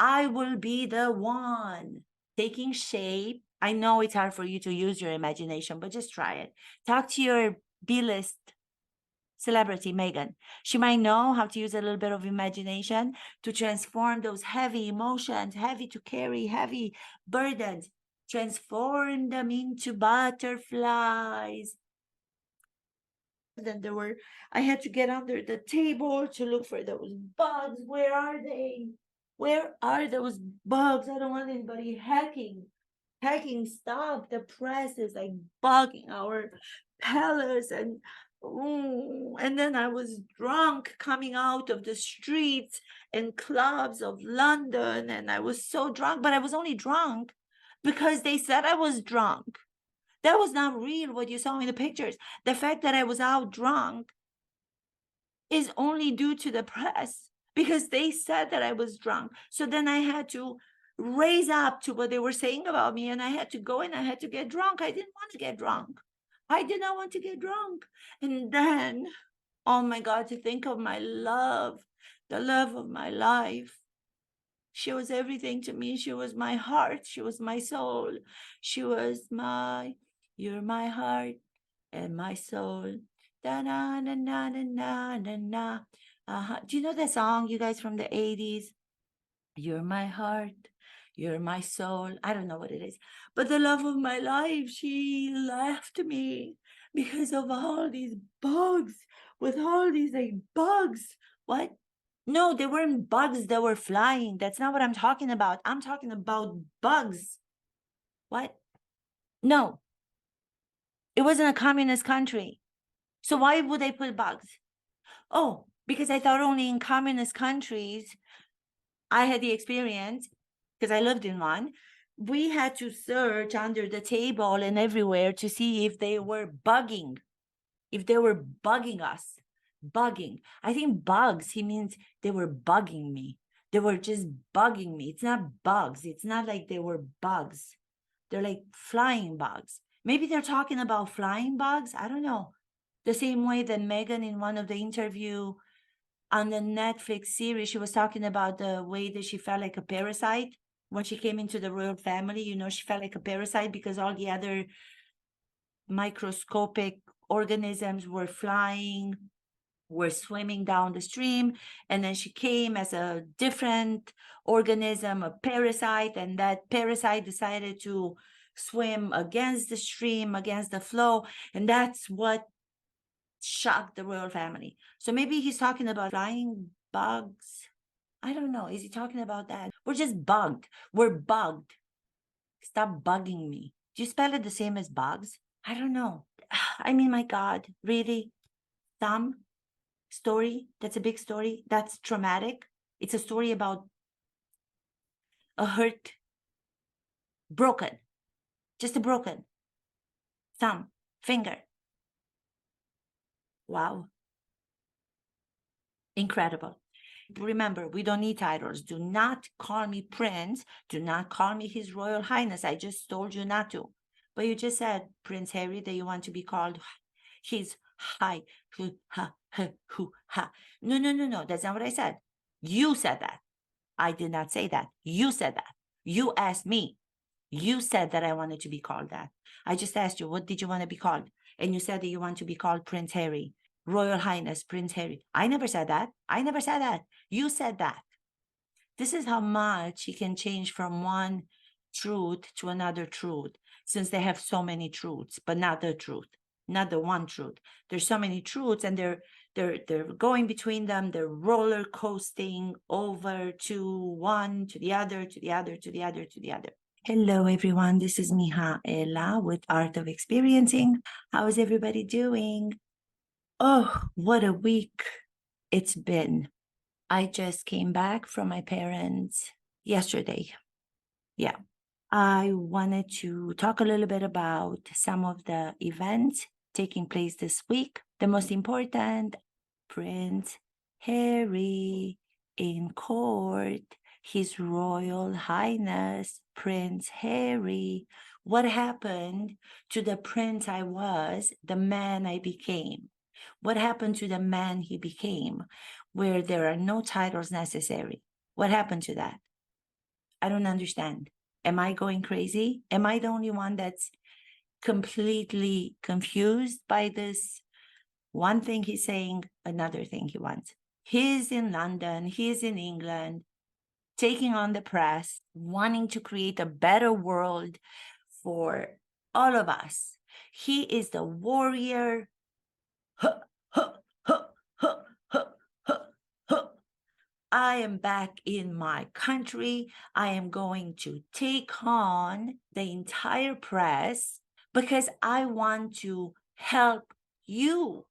I will be the one taking shape. I know it's hard for you to use your imagination, but just try it. Talk to your B-list celebrity, Meghan. She might know how to use a little bit of imagination to transform those heavy emotions, heavy to carry, heavy burdens, transform them into butterflies. Then I had to get under the table to look for those bugs. Where are they? Where are those bugs? I don't want anybody hacking. Stop. The press is like bugging our palace. And then I was drunk coming out of the streets and clubs of London. And I was so drunk, but I was only drunk because they said I was drunk. That was not real, what you saw in the pictures. The fact that I was out drunk is only due to the press because they said that I was drunk. So then I had to raise up to what they were saying about me, and I had to go and I had to get drunk. I didn't want to get drunk. I did not want to get drunk. And then, oh my God, to think of my love, the love of my life. She was everything to me. She was my heart. She was my soul. She was you're my heart and my soul. Da na na na na na na na. Do you know that song, you guys, from the 80s? You're my heart, you're my soul. I don't know what it is, but the love of my life, she left me because of all these bugs, with all these like bugs. What? No, they weren't bugs that were flying. That's not what I'm talking about. I'm talking about bugs. What? No, it wasn't a communist country. So why would they put bugs? Oh, because I thought only in communist countries, I had the experience, because I lived in one, we had to search under the table and everywhere to see if they were bugging, us. Bugging. I think bugs, he means they were bugging me. They were just bugging me. It's not bugs. It's not like they were bugs. They're like flying bugs. Maybe they're talking about flying bugs. I don't know. The same way that Meghan in one of the interview on the Netflix series, she was talking about the way that she felt like a parasite when she came into the royal family. You know, she felt like a parasite because all the other microscopic organisms were flying, were swimming down the stream. And then she came as a different organism, a parasite, and that parasite decided to swim against the stream, against the flow. And that's what shocked the royal family. So maybe he's talking about flying bugs. I don't know. Is he talking about that? We're just bugged. We're bugged. Stop bugging me. Do you spell it the same as bugs? I don't know. I mean, my God, really? Some story? That's a big story. That's traumatic. It's a story about a hurt, broken, just a broken thumb, finger. Wow. Incredible. Remember, we don't need titles. Do not call me Prince. Do not call me His Royal Highness. I just told you not to. But you just said, Prince Harry, that you want to be called His High, ha, hu, ha. No, no, no, no. That's not what I said. You said that. I did not say that. You said that. You asked me. You said that I wanted to be called that. I just asked you, what did you want to be called? And you said that you want to be called Prince Harry. Royal Highness Prince Harry. I never said that. I never said that. You said that. This is how much he can change from one truth to another truth, since they have so many truths, but not the truth, not the one truth. There's so many truths, and they're going between them. They're roller coasting over to one, to the other, to the other, to the other, to the other. Hello, everyone. This is Mihaela with Art of Experiencing. How is everybody doing? Oh, what a week it's been. I just came back from my parents yesterday. Yeah. I wanted to talk a little bit about some of the events taking place this week. The most important, Prince Harry in court, His Royal Highness Prince Harry. What happened to the prince I was, the man I became? What happened to the man he became, where there are no titles necessary? What happened to that? I don't understand. Am I going crazy? Am I the only one that's completely confused by this? One thing he's saying, another thing he wants. He's in London, he's in England, taking on the press, wanting to create a better world for all of us. He is the warrior. Huh, huh, huh, huh, huh, huh, huh. I am back in my country. I am going to take on the entire press because I want to help you.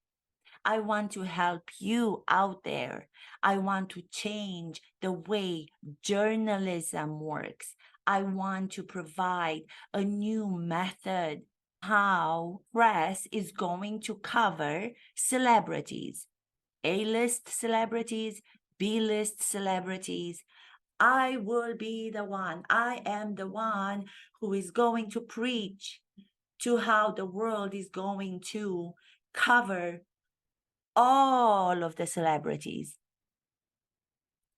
I want to help you out there. I want to change the way journalism works. I want to provide a new method how press is going to cover celebrities, A-list celebrities, B-list celebrities. I will be the one. I am the one who is going to preach to how the world is going to cover all of the celebrities.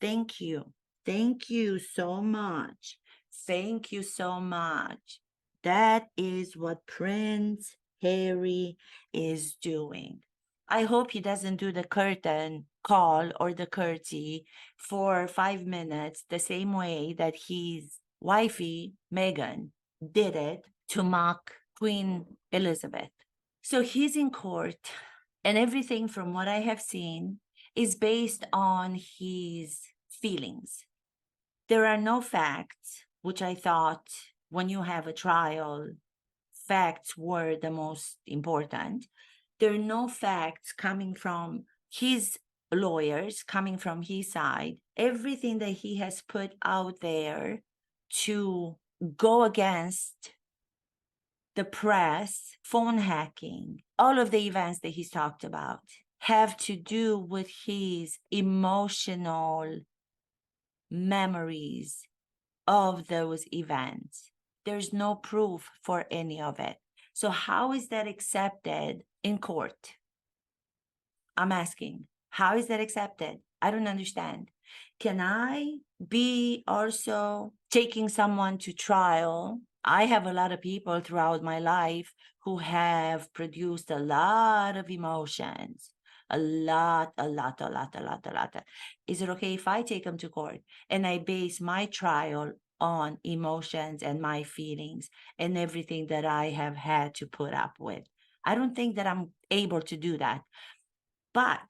Thank you. Thank you so much. Thank you so much. That is what Prince Harry is doing. I hope he doesn't do the curtain call or the curtsy for 5 minutes the same way that his wifey, Meghan, did it to mock Queen Elizabeth. So he's in court, and everything from what I have seen is based on his feelings. There are no facts, which I thought when you have a trial, facts were the most important. There are no facts coming from his lawyers, coming from his side. Everything that he has put out there to go against the press, phone hacking, all of the events that he's talked about have to do with his emotional memories of those events. There's no proof for any of it. So how is that accepted in court? I'm asking, how is that accepted? I don't understand. Can I be also taking someone to trial? I have a lot of people throughout my life who have produced a lot of emotions. A lot. Is it okay if I take them to court and I base my trial on emotions and my feelings and everything that I have had to put up with? I don't think that I'm able to do that. But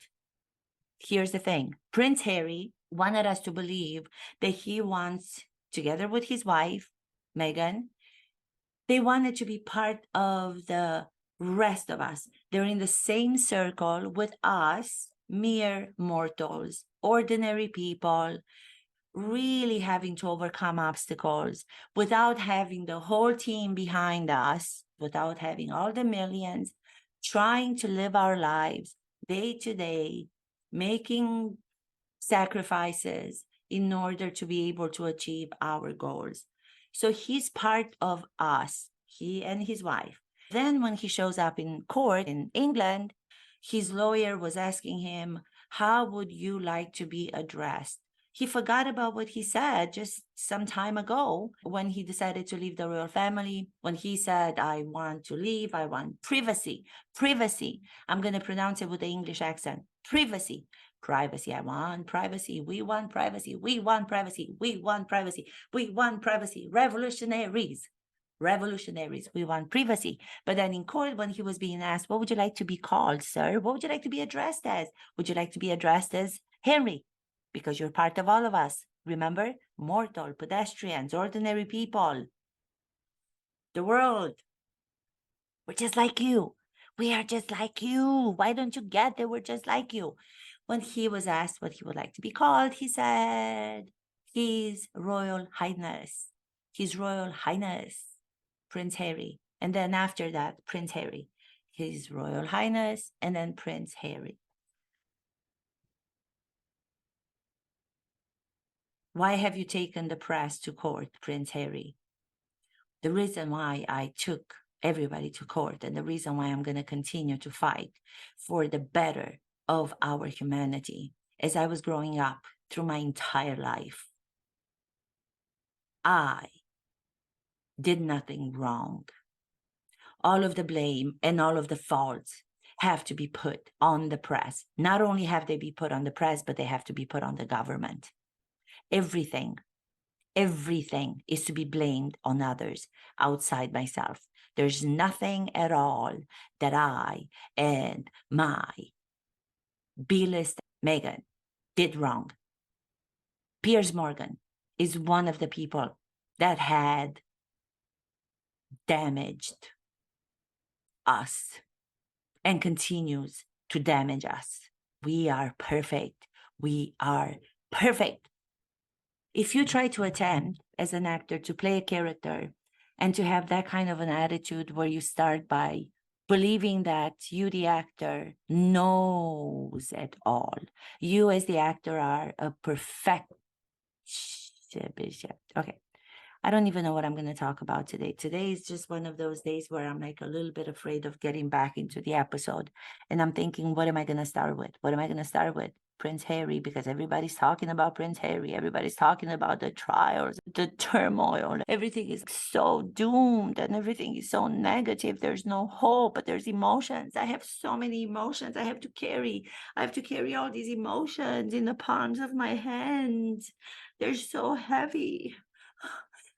here's the thing. Prince Harry wanted us to believe that he wants, together with his wife, Meghan, they wanted to be part of the rest of us. They're in the same circle with us, mere mortals, ordinary people, really having to overcome obstacles without having the whole team behind us, without having all the millions, trying to live our lives day to day, making sacrifices in order to be able to achieve our goals. So he's part of us, he and his wife. Then when he shows up in court in England, his lawyer was asking him, how would you like to be addressed? He forgot about what he said just some time ago when he decided to leave the royal family. When he said, I want to leave, I want privacy. Privacy. I'm going to pronounce it with the English accent. Privacy. Privacy. I want privacy. We want privacy. We want privacy. We want privacy. We want privacy. Revolutionaries. Revolutionaries. We want privacy. But then in court, when he was being asked, what would you like to be called, sir? What would you like to be addressed as? Would you like to be addressed as Henry? Because you're part of all of us. Remember? Mortal, pedestrians, ordinary people. The world. We're just like you. We are just like you. Why don't you get that we're just like you? When he was asked what he would like to be called, he said, His Royal Highness. His Royal Highness, Prince Harry. And then after that, Prince Harry. His Royal Highness, and then Prince Harry. Why have you taken the press to court, Prince Harry? The reason why I took everybody to court and the reason why I'm going to continue to fight for the better of our humanity as I was growing up through my entire life. I did nothing wrong. All of the blame and all of the faults have to be put on the press. Not only have they be put on the press, but they have to be put on the government. Everything is to be blamed on others outside myself. There's nothing at all that I and my B-list Meghan did wrong. Piers Morgan is one of the people that had damaged us and continues to damage us. We are perfect. We are perfect. If you try to attempt as an actor to play a character and to have that kind of an attitude where you start by believing that you, the actor, knows it all, you as the actor are a perfect. Okay. I don't even know what I'm going to talk about today. Today is just one of those days where I'm like a little bit afraid of getting back into the episode. And I'm thinking, what am I going to start with? What am I going to start with? Prince Harry, because everybody's talking about Prince Harry. Everybody's talking about the trials, the turmoil. Everything is so doomed and everything is so negative. There's no hope, but there's emotions. I have so many emotions I have to carry. I have to carry all these emotions in the palms of my hands. They're so heavy.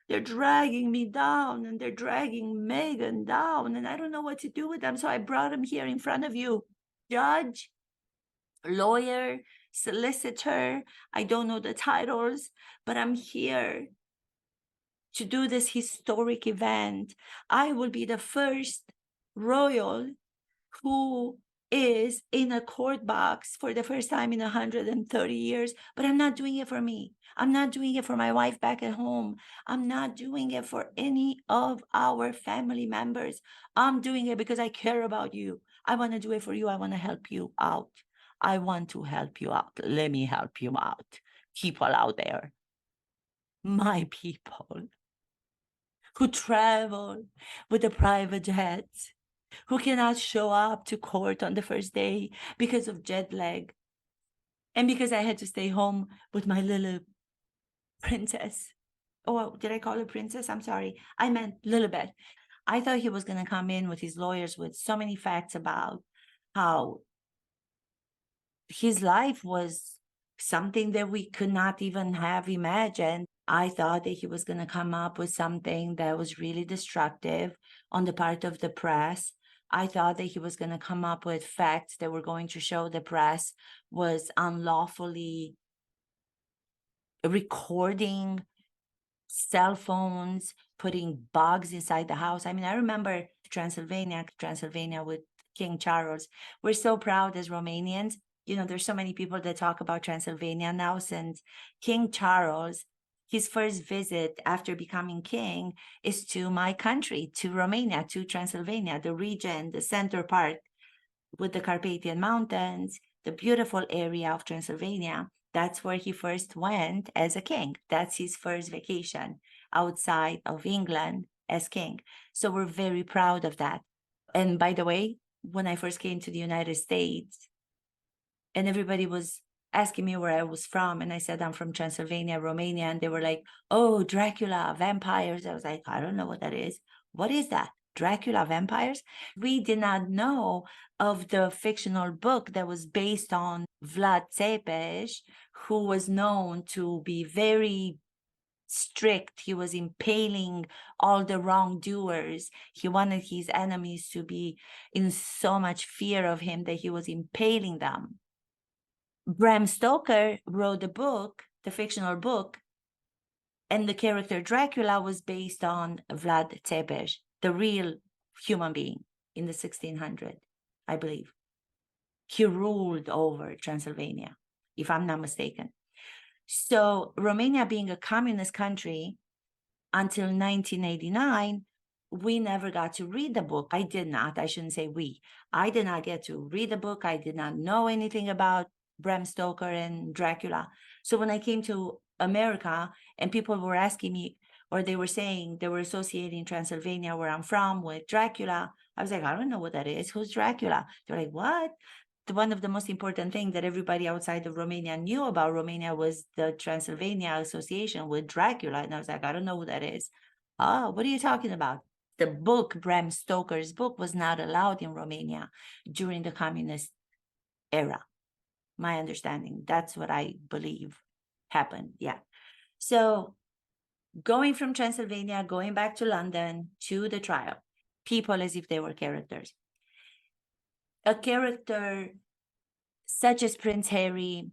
They're dragging me down and they're dragging Meghan down, and I don't know what to do with them. So I brought them here in front of you. Judge, lawyer, solicitor, I don't know the titles, but I'm here to do this historic event. I will be the first royal who is in a court box for the first time in 130 years, but I'm not doing it for me. I'm not doing it for my wife back at home. I'm not doing it for any of our family members. I'm doing it because I care about you. I want to do it for you. I want to help you out. I want to help you out. Let me help you out. People out there, my people who travel with the private jets, who cannot show up to court on the first day because of jet lag and because I had to stay home with my little princess. Oh, did I call her princess? I'm sorry. I meant Lilibet. I thought he was going to come in with his lawyers with so many facts about how his life was something that we could not even have imagined. I thought that he was going to come up with something that was really destructive on the part of the press. I thought that he was going to come up with facts that were going to show the press was unlawfully recording cell phones, putting bugs inside the house. I mean, I remember Transylvania with King Charles. We're so proud as Romanians. You know, there's so many people that talk about Transylvania now since King Charles, his first visit after becoming king is to my country, to Romania, to Transylvania, the region, the center part with the Carpathian Mountains, the beautiful area of Transylvania. That's where he first went as a king. That's his first vacation outside of England as king. So we're very proud of that. And by the way, when I first came to the United States, and everybody was asking me where I was from, and I said I'm from Transylvania, Romania, and they were like, "Oh, Dracula, vampires." I was like, "I don't know what that is. What is that? Dracula, vampires?" We did not know of the fictional book that was based on Vlad Tepes, who was known to be very strict. He was impaling all the wrongdoers. He wanted his enemies to be in so much fear of him that he was impaling them. Bram Stoker wrote a book, the fictional book, and the character Dracula was based on Vlad Tepes, the real human being in the 1600s, I believe. He ruled over Transylvania, if I'm not mistaken. So Romania being a communist country until 1989, we never got to read the book. I did not. I shouldn't say we. I did not get to read the book. I did not know anything about Bram Stoker and Dracula. So when I came to America and people were asking me, or they were saying they were associating Transylvania, where I'm from, with Dracula, I was like, I don't know what that is. Who's Dracula? They're like, what? one of the most important things that everybody outside of Romania knew about Romania was the Transylvania association with Dracula. And I was like, I don't know who that is. Oh, what are you talking about? The book, Bram Stoker's book, was not allowed in Romania during the communist era. My understanding. That's what I believe happened. Yeah. So going from Transylvania, going back to London to the trial, people as if they were characters. A character such as Prince Harry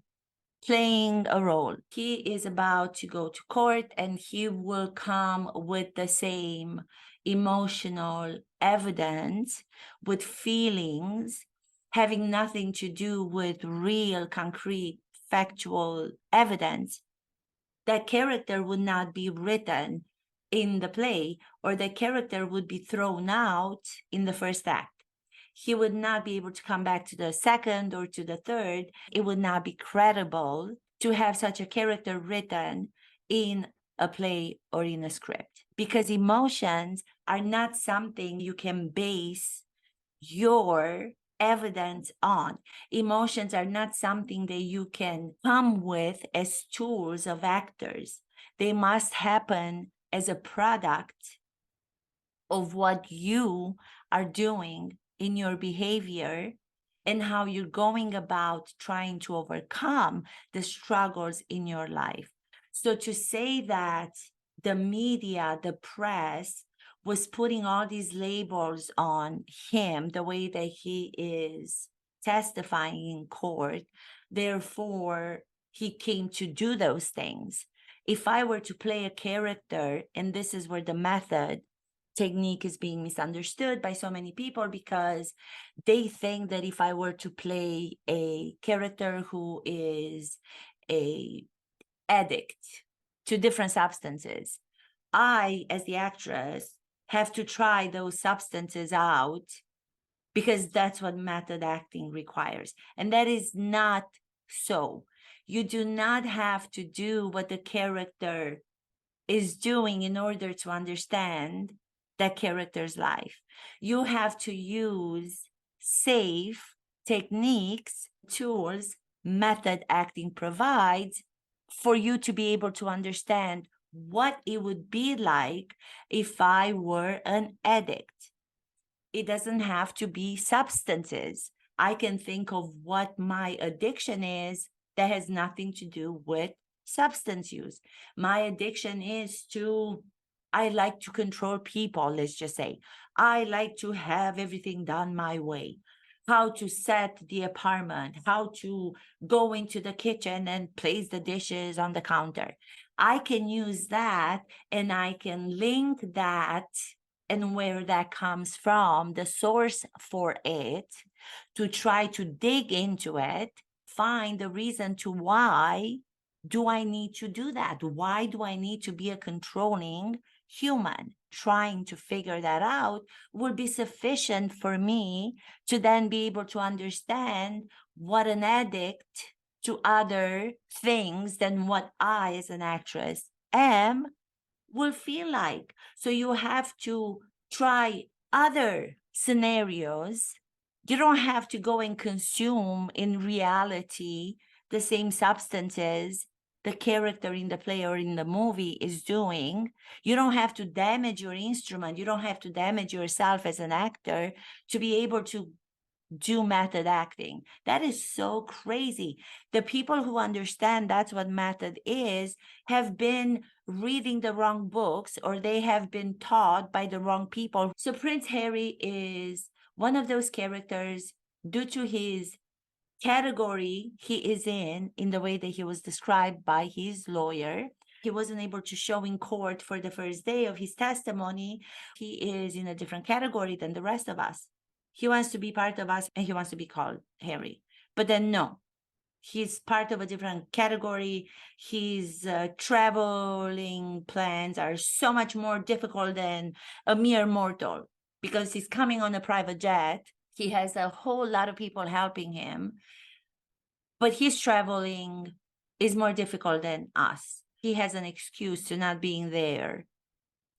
playing a role. He is about to go to court and he will come with the same emotional evidence, with feelings, having nothing to do with real, concrete, factual evidence. That character would not be written in the play, or the character would be thrown out in the first act. He would not be able to come back to the second or to the third. It would not be credible to have such a character written in a play or in a script, because emotions are not something you can base your evidence on. Emotions are not something that you can come with as tools of actors. They must happen as a product of what you are doing in your behavior and how you're going about trying to overcome the struggles in your life. So to say that the media, the press, was putting all these labels on him, the way that he is testifying in court, therefore he came to do those things. If I were to play a character, and this is where the method technique is being misunderstood by so many people, because they think that if I were to play a character who is a addict to different substances, I, as the actress, have to try those substances out, because that's what method acting requires. And that is not so. You do not have to do what the character is doing in order to understand that character's life. You have to use safe techniques, tools, method acting provides for you to be able to understand what it would be like if I were an addict. It doesn't have to be substances. I can think of what my addiction is that has nothing to do with substance use. My addiction is to, I like to control people, let's just say. I like to have everything done my way. How to set the apartment, how to go into the kitchen and place the dishes on the counter. I can use that, and I can link that and where that comes from, the source for it, to try to dig into it, find the reason to why do I need to do that? Why do I need to be a controlling human? Trying to figure that out would be sufficient for me to then be able to understand what an addict to other things than what I, as an actress, am will feel like. So you have to try other scenarios. You don't have to go and consume in reality the same substances the character in the play or in the movie is doing. You don't have to damage your instrument. You don't have to damage yourself as an actor to be able to do method acting. That is so crazy. The people who understand that's what method is have been reading the wrong books, or they have been taught by the wrong people. So Prince Harry is one of those characters, due to his category he is in the way that he was described by his lawyer. He wasn't able to show in court for the first day of his testimony. He is in a different category than the rest of us. He wants to be part of us and he wants to be called Harry. But then no, he's part of a different category. His traveling plans are so much more difficult than a mere mortal, because he's coming on a private jet. He has a whole lot of people helping him, but his traveling is more difficult than us. He has an excuse to not being there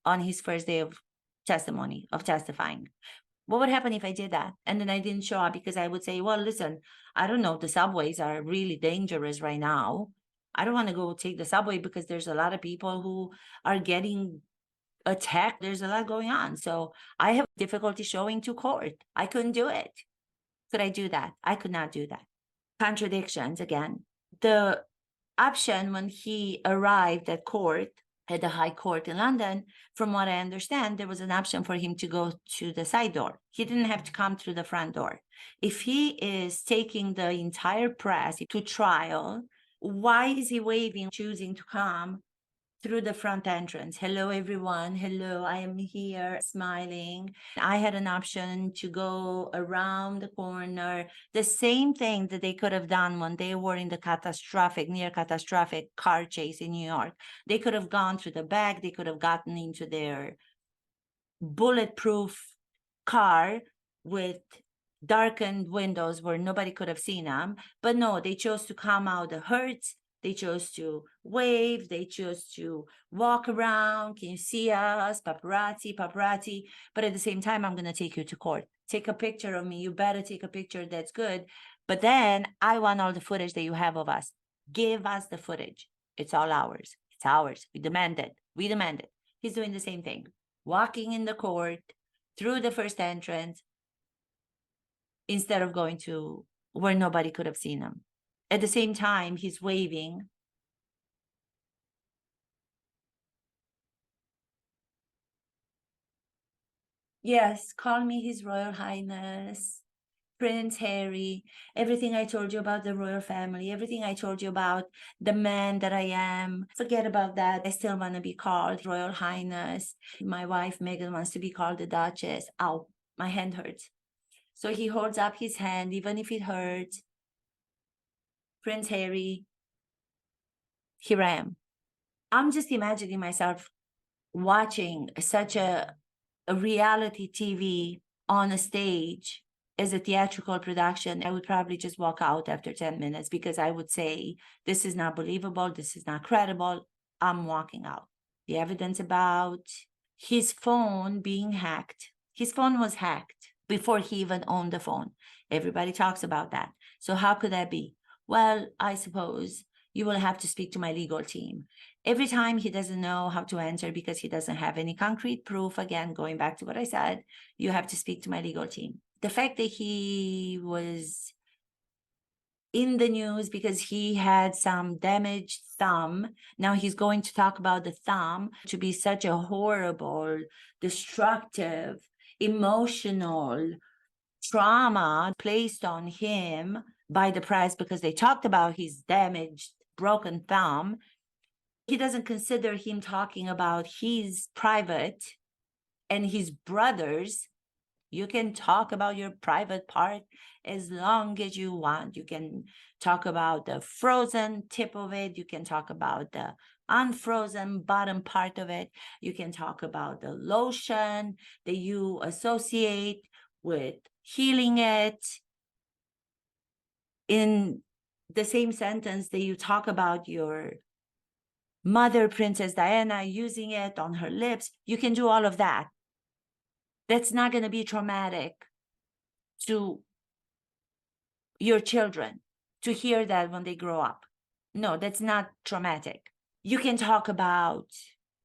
on his first day of testimony, of testifying. What would happen if I did that and then I didn't show up? Because I would say, well, listen, I don't know, the subways are really dangerous right now. I don't want to go take the subway because there's a lot of people who are getting attacked. There's a lot going on. So I have difficulty showing to court. I couldn't do it. Could I do that? I could not do that. Contradictions again. The option when he arrived at court, at the High Court in London, from what I understand, there was an option for him to go to the side door. He didn't have to come through the front door. If he is taking the entire press to trial, why is he waving, choosing to come through the front entrance? Hello, everyone. Hello, I am here, smiling. I had an option to go around the corner, the same thing that they could have done when they were in the near catastrophic car chase in New York. They could have gone through the back, they could have gotten into their bulletproof car with darkened windows where nobody could have seen them. But no, they chose to come out the hurts. They chose to wave. They chose to walk around. Can you see us? Paparazzi, paparazzi. But at the same time, I'm going to take you to court. Take a picture of me. You better take a picture that's good. But then I want all the footage that you have of us. Give us the footage. It's all ours. It's ours. We demand it. We demand it. He's doing the same thing. Walking in the court through the first entrance instead of going to where nobody could have seen him. At the same time, he's waving. Yes, call me His Royal Highness, Prince Harry, everything I told you about the royal family, everything I told you about the man that I am. Forget about that. I still want to be called Royal Highness. My wife, Meghan, wants to be called the Duchess. Ow, my hand hurts. So he holds up his hand, even if it hurts. Prince Harry, here I am. I'm just imagining myself watching such a reality TV on a stage as a theatrical production. I would probably just walk out after 10 minutes because I would say, this is not believable. This is not credible. I'm walking out. The evidence about his phone being hacked. His phone was hacked before he even owned the phone. Everybody talks about that. So how could that be? Well, I suppose you will have to speak to my legal team. Every time he doesn't know how to answer because he doesn't have any concrete proof, again, going back to what I said, you have to speak to my legal team. The fact that he was in the news because he had some damaged thumb. Now he's going to talk about the thumb to be such a horrible, destructive, emotional trauma placed on him by the press because they talked about his damaged, broken thumb. He doesn't consider him talking about his private and his brothers. You can talk about your private part as long as you want. You can talk about the frozen tip of it. You can talk about the unfrozen bottom part of it. You can talk about the lotion that you associate with healing it. In the same sentence that you talk about your mother, Princess Diana, using it on her lips, you can do all of that. That's not going to be traumatic to your children to hear that when they grow up. No, that's not traumatic. You can talk about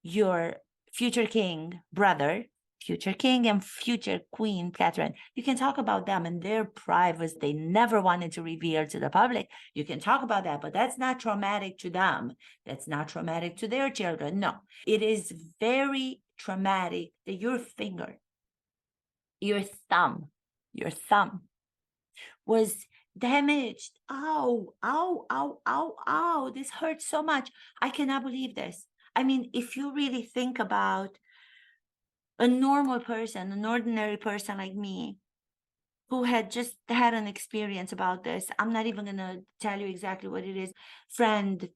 your future king brother, future king and future queen, Catherine. You can talk about them and their privacy they never wanted to reveal to the public. You can talk about that, but that's not traumatic to them. That's not traumatic to their children. No, it is very traumatic that your finger, your thumb was damaged. Ow, ow, ow, ow, ow. This hurts so much. I cannot believe this. I mean, if you really think about a normal person, an ordinary person like me, who had just had an experience about this, I'm not even going to tell you exactly what it is, friend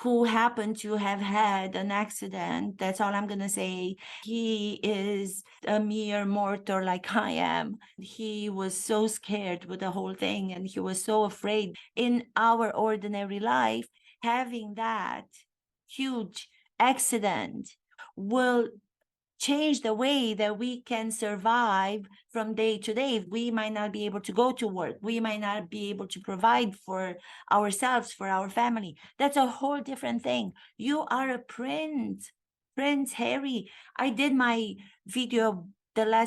who happened to have had an accident. That's all I'm going to say. He is a mere mortal like I am. He was so scared with the whole thing and he was so afraid. In our ordinary life, having that huge accident will change the way that we can survive from day to day. We might not be able to go to work. We might not be able to provide for ourselves, for our family. That's a whole different thing. You are a prince, Prince Harry. I did my video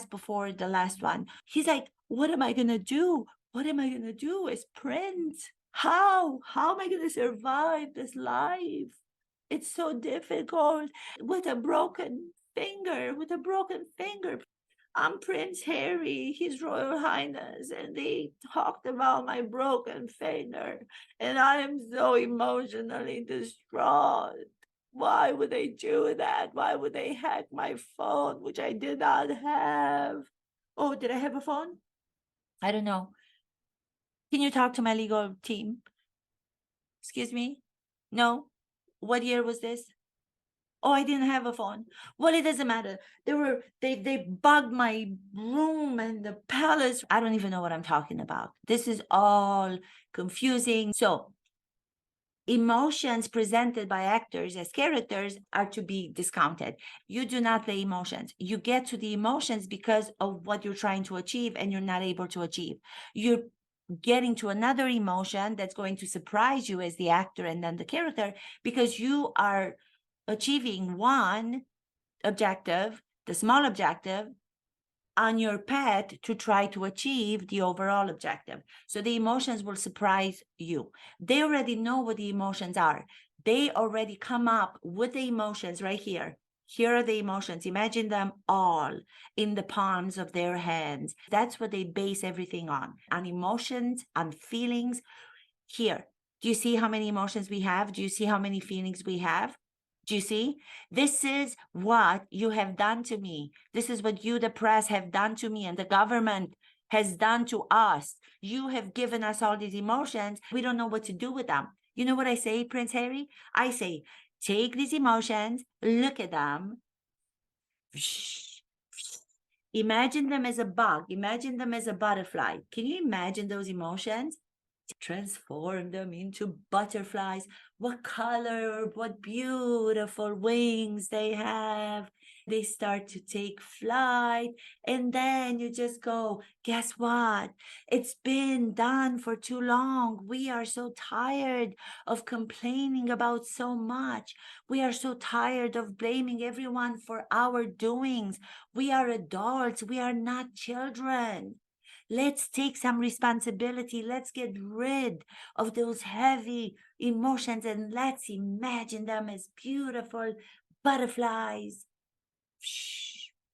before the last one. He's like, what am I gonna do? What am I gonna do as prince? How? How am I gonna survive this life? It's so difficult with a broken finger, with a broken finger. I'm Prince Harry, His Royal Highness, and they talked about my broken finger, and I am so emotionally distraught. Why would they do that? Why would they hack my phone, which I did not have? Oh, did I have a phone? I don't know. Can you talk to my legal team? Excuse me? No? What year was this? Oh, I didn't have a phone. Well, it doesn't matter. They bugged my room and the palace. I don't even know what I'm talking about. This is all confusing. So emotions presented by actors as characters are to be discounted. You do not play emotions. You get to the emotions because of what you're trying to achieve and you're not able to achieve. You're getting to another emotion that's going to surprise you as the actor and then the character, because you are achieving one objective, the small objective, on your path to try to achieve the overall objective. So the emotions will surprise you. They already know what the emotions are. They already come up with the emotions right here. Here are the emotions. Imagine them all in the palms of their hands. That's what they base everything on emotions, on feelings. Here, do you see how many emotions we have? Do you see how many feelings we have? Do you see? This is what you have done to me. This is what you, the press, have done to me, and the government has done to us. You have given us all these emotions. We don't know what to do with them. You know what I say, Prince Harry? I say, take these emotions, look at them. Imagine them as a bug. Imagine them as a butterfly. Can you imagine those emotions? Transform them into butterflies. What color, what beautiful wings they have. They start to take flight, and then you just go, guess what? It's been done for too long. We are so tired of complaining about so much. We are so tired of blaming everyone for our doings. We are adults. We are not children. Let's take some responsibility. Let's get rid of those heavy emotions and let's imagine them as beautiful butterflies,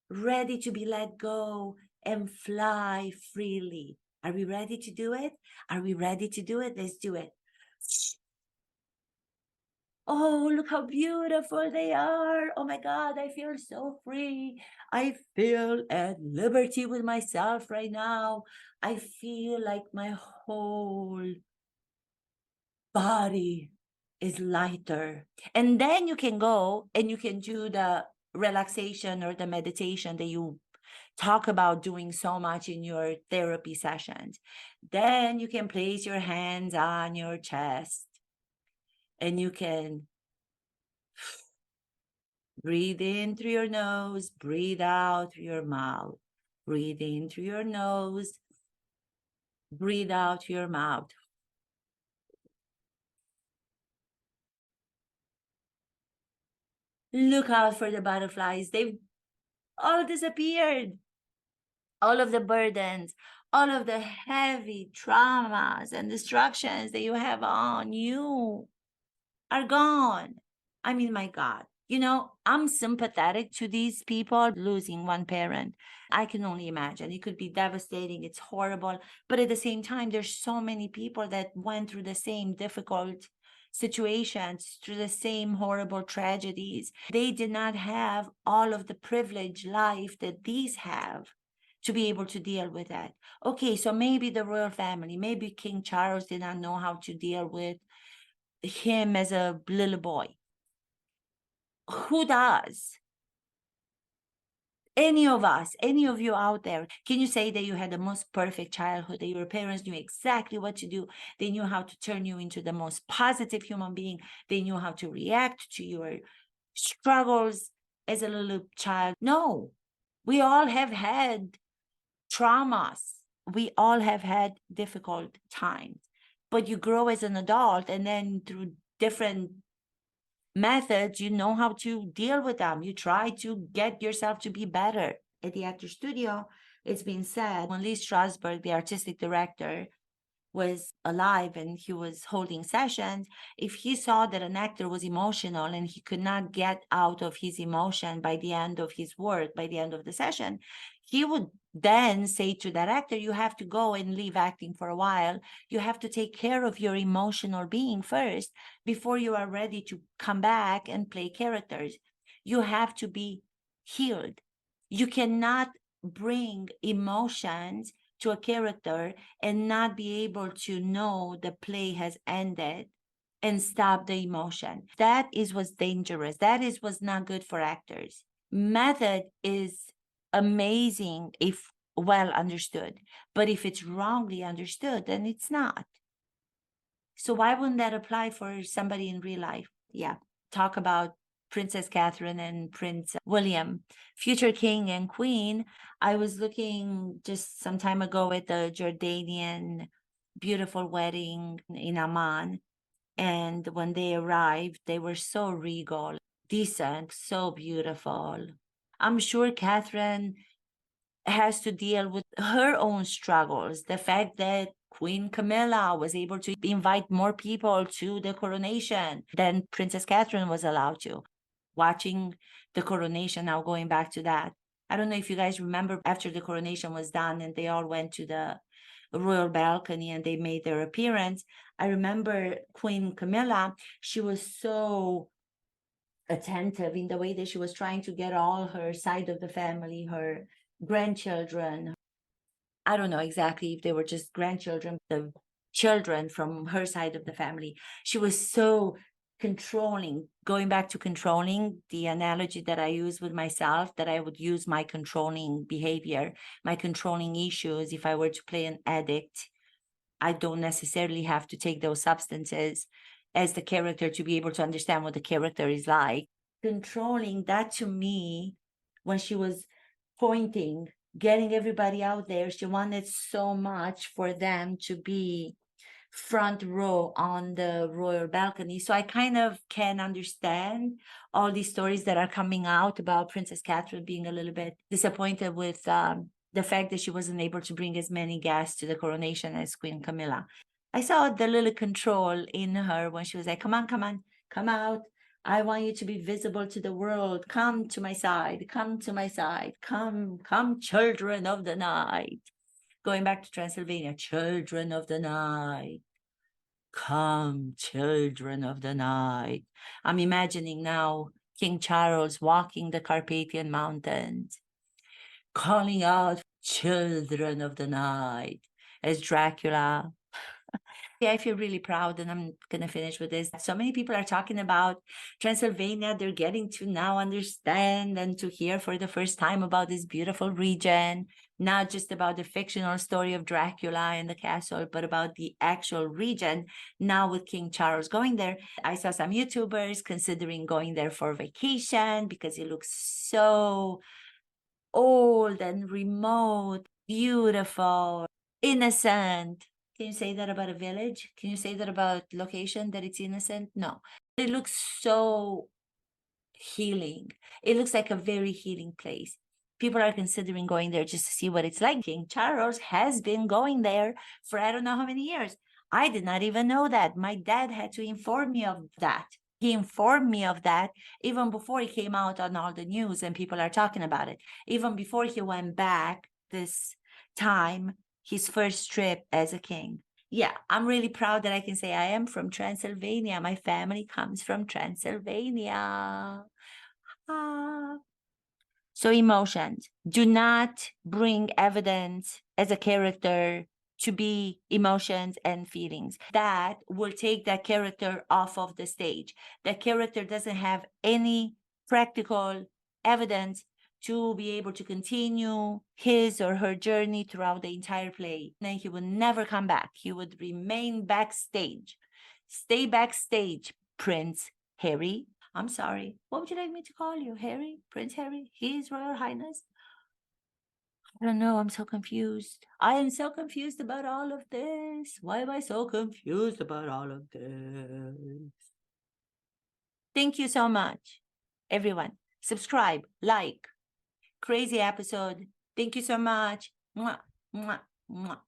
ready to be let go and fly freely. Are we ready to do it? Are we ready to do it? Let's do it. Oh, look how beautiful they are. Oh my God, I feel so free. I feel at liberty with myself right now. I feel like my whole body is lighter. And then you can go and you can do the relaxation or the meditation that you talk about doing so much in your therapy sessions. Then you can place your hands on your chest and you can breathe in through your nose, breathe out through your mouth. Breathe in through your nose, breathe out through your mouth. Look out for the butterflies. They've all disappeared. All of the burdens, all of the heavy traumas and distractions that you have on you are gone. I mean, my God, I'm sympathetic to these people losing one parent. I can only imagine. It could be devastating. It's horrible. But at the same time, there's so many people that went through the same difficult situations, through the same horrible tragedies. They did not have all of the privileged life that these have to be able to deal with that. Okay, so maybe the royal family, maybe King Charles did not know how to deal with him as a little boy. Who does? Any of us, any of you out there, can you say that you had the most perfect childhood, that your parents knew exactly what to do? They knew how to turn you into the most positive human being. They knew how to react to your struggles as a little child. No, we all have had traumas. We all have had difficult times, but you grow as an adult, and then through different methods, you know how to deal with them. You try to get yourself to be better. At the actor studio, it's been said when Lee Strasberg, the artistic director, was alive and he was holding sessions, if he saw that an actor was emotional and he could not get out of his emotion by the end of his work, by the end of the session, he would then say to that actor, you have to go and leave acting for a while. You have to take care of your emotional being first before you are ready to come back and play characters. You have to be healed. You cannot bring emotions to a character and not be able to know the play has ended and stop the emotion. That is what's dangerous. That is what's not good for actors. Method is amazing if well understood, but if it's wrongly understood, then it's not. So why wouldn't that apply for somebody in real life? Yeah. Talk about Princess Catherine and Prince William, future king and queen. I was looking just some time ago at the Jordanian beautiful wedding in Amman. And when they arrived, they were so regal, decent, so beautiful. I'm sure Catherine has to deal with her own struggles. The fact that Queen Camilla was able to invite more people to the coronation than Princess Catherine was allowed to. Watching the coronation, now going back to that. I don't know if you guys remember after the coronation was done and they all went to the royal balcony and they made their appearance. I remember Queen Camilla, she was so attentive in the way that she was trying to get all her side of the family, her grandchildren. I don't know exactly if they were just grandchildren, the children from her side of the family. She was so controlling. Going back to controlling, the analogy that I use with myself, that I would use my controlling behavior, my controlling issues. If I were to play an addict, I don't necessarily have to take those substances as the character to be able to understand what the character is like. Controlling, that to me, when she was pointing, getting everybody out there, she wanted so much for them to be front row on the royal balcony. So I kind of can understand all these stories that are coming out about Princess Catherine being a little bit disappointed with the fact that she wasn't able to bring as many guests to the coronation as Queen Camilla. I saw the little control in her when she was like, come on, come out. I want you to be visible to the world. Come to my side, come to my side. Come, children of the night. Going back to Transylvania, children of the night. Come, children of the night. I'm imagining now King Charles walking the Carpathian Mountains, calling out, children of the night, as Dracula. Yeah, I feel really proud, and I'm going to finish with this. So many people are talking about Transylvania. They're getting to now understand and to hear for the first time about this beautiful region, not just about the fictional story of Dracula and the castle, but about the actual region. Now with King Charles going there, I saw some YouTubers considering going there for vacation because it looks so old and remote, beautiful, innocent. Can you say that about a village? Can you say that about location, that it's innocent? No. It looks so healing. It looks like a very healing place. People are considering going there just to see what it's like. King Charles has been going there for I don't know how many years. I did not even know that. My dad had to inform me of that. He informed me of that even before it came out on all the news and people are talking about it. Even before he went back this time, his first trip as a king. Yeah, I'm really proud that I can say I am from Transylvania. My family comes from Transylvania. Ah. So emotions. Do not bring evidence as a character to be emotions and feelings. That will take that character off of the stage. That character doesn't have any practical evidence to be able to continue his or her journey throughout the entire play. Then he would never come back. He would remain backstage. Stay backstage, Prince Harry. I'm sorry. What would you like me to call you? Harry? Prince Harry? His Royal Highness? I don't know. I'm so confused. I am so confused about all of this. Why am I so confused about all of this? Thank you so much, everyone. Subscribe, like. Crazy episode. Thank you so much. Mwah, mwah, mwah.